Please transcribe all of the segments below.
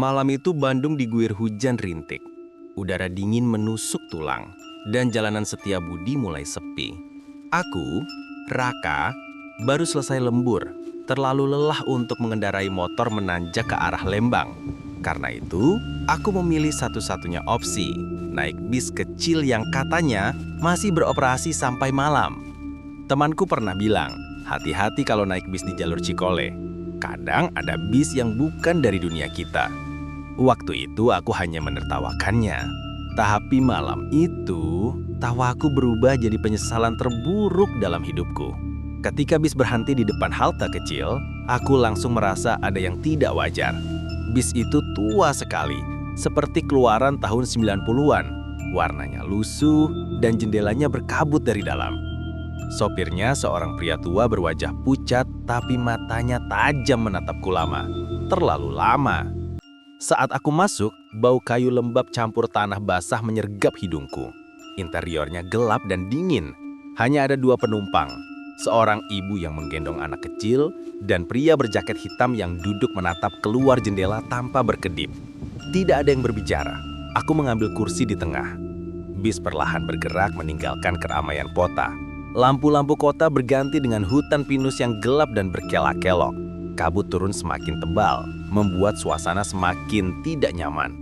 Malam itu Bandung diguyur hujan rintik. Udara dingin menusuk tulang, dan jalanan Setiabudi mulai sepi. Aku, Raka, baru selesai lembur, terlalu lelah untuk mengendarai motor menanjak ke arah Lembang. Karena itu, aku memilih satu-satunya opsi, naik bis kecil yang katanya masih beroperasi sampai malam. Temanku pernah bilang, hati-hati kalau naik bis di jalur Cikole. Kadang ada bis yang bukan dari dunia kita. Waktu itu aku hanya menertawakannya. Tapi malam itu, tawaku berubah jadi penyesalan terburuk dalam hidupku. Ketika bis berhenti di depan halte kecil, aku langsung merasa ada yang tidak wajar. Bis itu tua sekali, seperti keluaran tahun 90-an. Warnanya lusuh dan jendelanya berkabut dari dalam. Sopirnya seorang pria tua berwajah pucat, tapi matanya tajam menatapku lama. Terlalu lama. Saat aku masuk, bau kayu lembab campur tanah basah menyergap hidungku. Interiornya gelap dan dingin. Hanya ada dua penumpang. Seorang ibu yang menggendong anak kecil, dan pria berjaket hitam yang duduk menatap keluar jendela tanpa berkedip. Tidak ada yang berbicara. Aku mengambil kursi di tengah. Bis perlahan bergerak meninggalkan keramaian kota. Lampu-lampu kota berganti dengan hutan pinus yang gelap dan berkelak-kelok. Kabut turun semakin tebal, membuat suasana semakin tidak nyaman.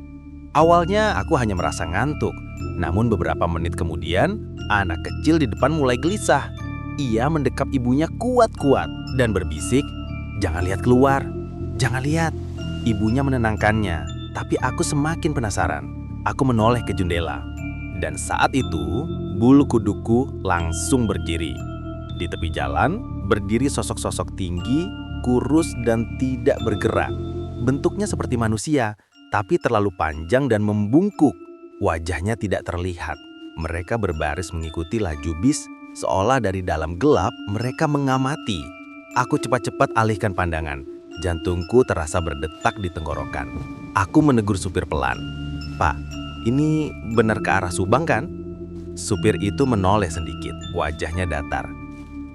Awalnya aku hanya merasa ngantuk, namun beberapa menit kemudian, anak kecil di depan mulai gelisah. Ia mendekap ibunya kuat-kuat dan berbisik, "Jangan lihat keluar, jangan lihat." Ibunya menenangkannya, tapi aku semakin penasaran. Aku menoleh ke jendela. Dan saat itu, bulu kuduku langsung berdiri. Di tepi jalan, berdiri sosok-sosok tinggi, kurus dan tidak bergerak. Bentuknya seperti manusia, tapi terlalu panjang dan membungkuk. Wajahnya tidak terlihat. Mereka berbaris mengikuti laju bis, seolah dari dalam gelap mereka mengamati. Aku cepat-cepat alihkan pandangan. Jantungku terasa berdetak di tenggorokan. Aku menegur supir pelan. "Pak, ini benar ke arah Subang kan?" Supir itu menoleh sedikit, wajahnya datar.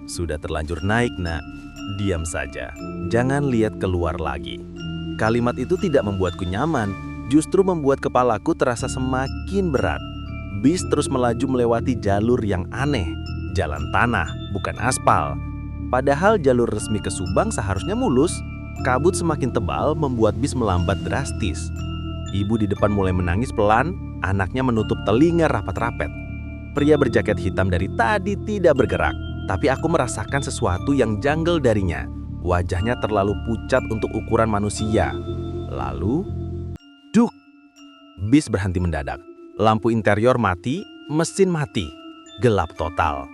"Sudah terlanjur naik, Nak. Diam saja, jangan lihat keluar lagi." Kalimat itu tidak membuatku nyaman, justru membuat kepalaku terasa semakin berat. Bis terus melaju melewati jalur yang aneh, jalan tanah, bukan aspal. Padahal jalur resmi ke Subang seharusnya mulus. Kabut semakin tebal membuat bis melambat drastis. Ibu di depan mulai menangis pelan, anaknya menutup telinga rapat-rapat. Pria berjaket hitam dari tadi tidak bergerak, tapi aku merasakan sesuatu yang janggal darinya. Wajahnya terlalu pucat untuk ukuran manusia. Lalu, duk! Bis berhenti mendadak. Lampu interior mati, mesin mati. Gelap total.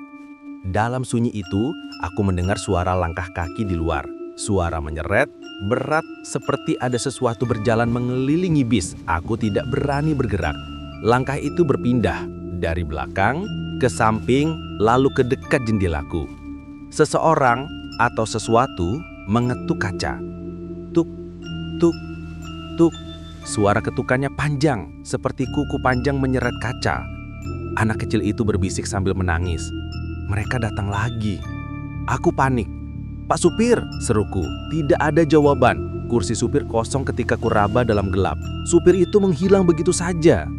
Dalam sunyi itu, aku mendengar suara langkah kaki di luar. Suara menyeret, berat seperti ada sesuatu berjalan mengelilingi bis. Aku tidak berani bergerak. Langkah itu berpindah dari belakang ke samping, lalu ke dekat jendelaku. Seseorang atau sesuatu mengetuk kaca. Tuk, tuk, tuk. Suara ketukannya panjang, seperti kuku panjang menyeret kaca. Anak kecil itu berbisik sambil menangis. Mereka datang lagi. Aku panik. "Pak supir," seruku. Tidak ada jawaban. Kursi supir kosong ketika kuraba dalam gelap. Supir itu menghilang begitu saja.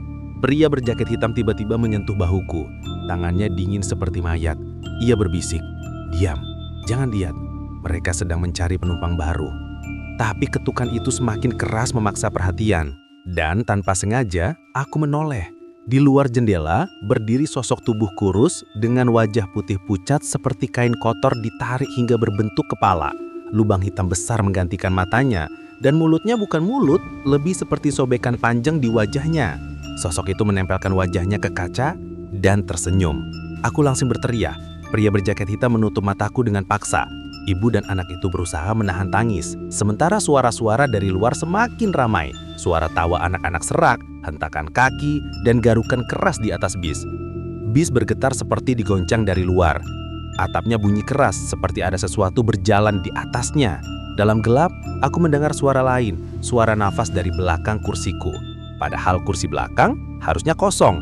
Pria berjaket hitam tiba-tiba menyentuh bahuku. Tangannya dingin seperti mayat. Ia berbisik, "Diam, jangan lihat. Mereka sedang mencari penumpang baru." Tapi ketukan itu semakin keras memaksa perhatian. Dan tanpa sengaja, aku menoleh. Di luar jendela, berdiri sosok tubuh kurus dengan wajah putih pucat seperti kain kotor ditarik hingga berbentuk kepala. Lubang hitam besar menggantikan matanya, dan mulutnya bukan mulut, lebih seperti sobekan panjang di wajahnya. Sosok itu menempelkan wajahnya ke kaca dan tersenyum. Aku langsung berteriak. Pria berjaket hitam menutup mataku dengan paksa. Ibu dan anak itu berusaha menahan tangis. Sementara suara-suara dari luar semakin ramai. Suara tawa anak-anak serak, hentakan kaki, dan garukan keras di atas bis. Bis bergetar seperti digoncang dari luar. Atapnya bunyi keras seperti ada sesuatu berjalan di atasnya. Dalam gelap, aku mendengar suara lain, suara nafas dari belakang kursiku. Padahal kursi belakang harusnya kosong.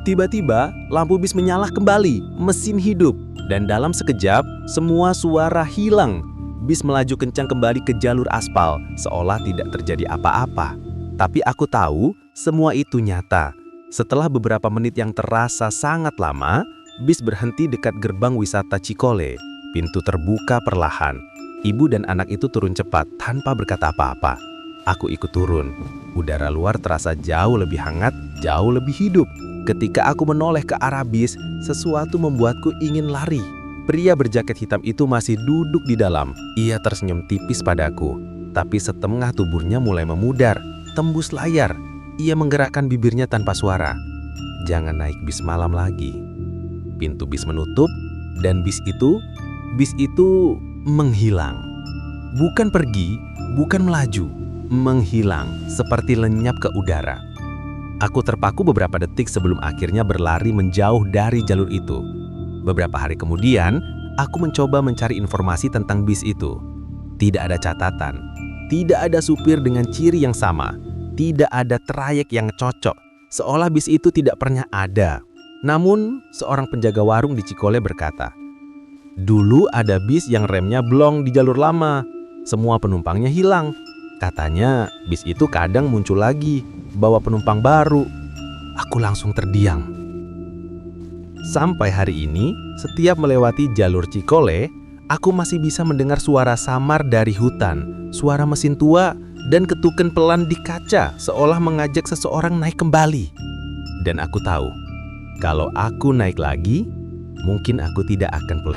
Tiba-tiba, lampu bis menyala kembali, mesin hidup. Dan dalam sekejap, semua suara hilang. Bis melaju kencang kembali ke jalur aspal, seolah tidak terjadi apa-apa. Tapi aku tahu semua itu nyata. Setelah beberapa menit yang terasa sangat lama, bis berhenti dekat gerbang wisata Cikole. Pintu terbuka perlahan. Ibu dan anak itu turun cepat tanpa berkata apa-apa. Aku ikut turun. Udara luar terasa jauh lebih hangat, jauh lebih hidup. Ketika aku menoleh ke arah bis, sesuatu membuatku ingin lari. Pria berjaket hitam itu masih duduk di dalam. Ia tersenyum tipis padaku, tapi setengah tubuhnya mulai memudar, tembus layar. Ia menggerakkan bibirnya tanpa suara. Jangan naik bis malam lagi. Pintu bis menutup, dan bis itu menghilang. Bukan pergi, bukan melaju, menghilang seperti lenyap ke udara. Aku terpaku beberapa detik sebelum akhirnya berlari menjauh dari jalur itu. Beberapa hari kemudian, aku mencoba mencari informasi tentang bis itu. Tidak ada catatan, tidak ada supir dengan ciri yang sama, tidak ada trayek yang cocok, seolah bis itu tidak pernah ada. Namun, seorang penjaga warung di Cikole berkata, "Dulu ada bis yang remnya blong di jalur lama. Semua penumpangnya hilang. Katanya bis itu kadang muncul lagi, bawa penumpang baru." Aku langsung terdiam. Sampai hari ini, setiap melewati jalur Cikole, aku masih bisa mendengar suara samar dari hutan, suara mesin tua, dan ketukan pelan di kaca seolah mengajak seseorang naik kembali. Dan aku tahu, kalau aku naik lagi, mungkin aku tidak akan pulang.